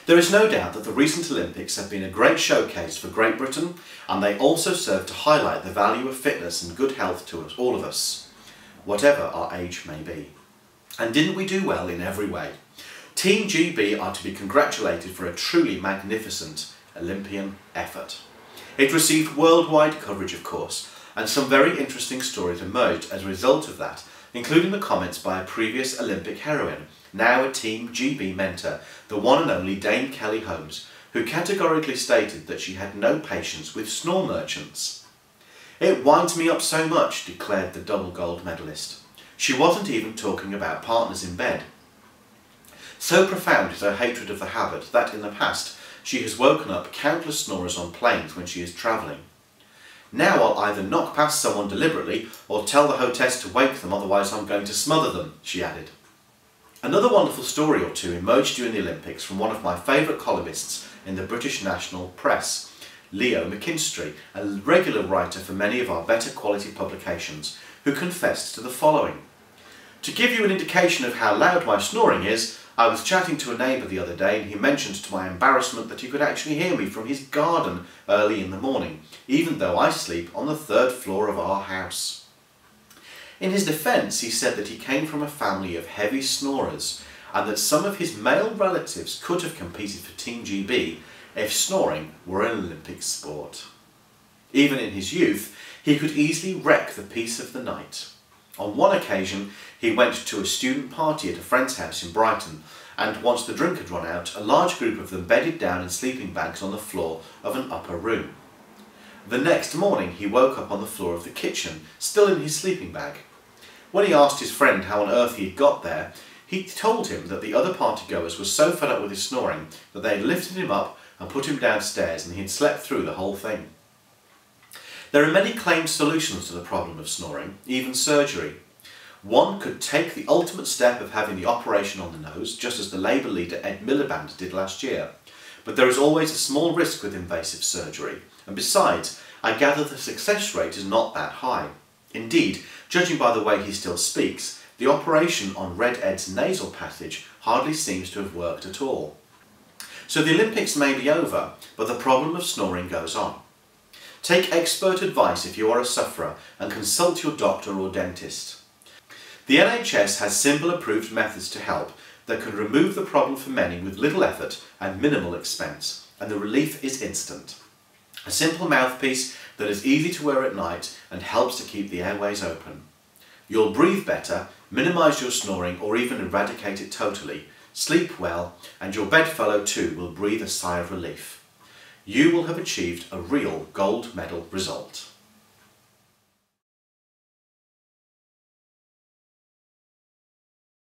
There is no doubt that the recent Olympics have been a great showcase for Great Britain, and they also serve to highlight the value of fitness and good health to all of us, whatever our age may be. And didn't we do well in every way? Team GB are to be congratulated for a truly magnificent Olympian effort. It received worldwide coverage, of course, and some very interesting stories emerged as a result of that, including the comments by a previous Olympic heroine, now a Team GB mentor, the one and only Dame Kelly Holmes, who categorically stated that she had no patience with snore merchants. "It winds me up so much," declared the double gold medalist. She wasn't even talking about partners in bed. So profound is her hatred of the habit that in the past she has woken up countless snorers on planes when she is travelling. "Now I'll either knock past someone deliberately or tell the hostess to wake them, otherwise I'm going to smother them," she added. Another wonderful story or two emerged during the Olympics from one of my favourite columnists in the British National Press, Leo McKinstry, a regular writer for many of our better quality publications, who confessed to the following. "To give you an indication of how loud my snoring is, I was chatting to a neighbour the other day and he mentioned to my embarrassment that he could actually hear me from his garden early in the morning, even though I sleep on the 3rd floor of our house." In his defence, he said that he came from a family of heavy snorers and that some of his male relatives could have competed for Team GB if snoring were an Olympic sport. Even in his youth, he could easily wreck the peace of the night. On one occasion, he went to a student party at a friend's house in Brighton, and once the drink had run out, a large group of them bedded down in sleeping bags on the floor of an upper room. The next morning, he woke up on the floor of the kitchen, still in his sleeping bag. When he asked his friend how on earth he had got there, he told him that the other partygoers were so fed up with his snoring that they had lifted him up and put him downstairs, and he had slept through the whole thing. There are many claimed solutions to the problem of snoring, even surgery. One could take the ultimate step of having the operation on the nose, just as the Labour leader Ed Miliband did last year. But there is always a small risk with invasive surgery, and besides, I gather the success rate is not that high. Indeed, judging by the way he still speaks, the operation on Red Ed's nasal passage hardly seems to have worked at all. So the Olympics may be over, but the problem of snoring goes on. Take expert advice if you are a sufferer and consult your doctor or dentist. The NHS has simple approved methods to help that can remove the problem for many with little effort and minimal expense, and the relief is instant. A simple mouthpiece that is easy to wear at night and helps to keep the airways open. You'll breathe better, minimise your snoring or even eradicate it totally, sleep well, and your bedfellow too will breathe a sigh of relief. You will have achieved a real gold medal result.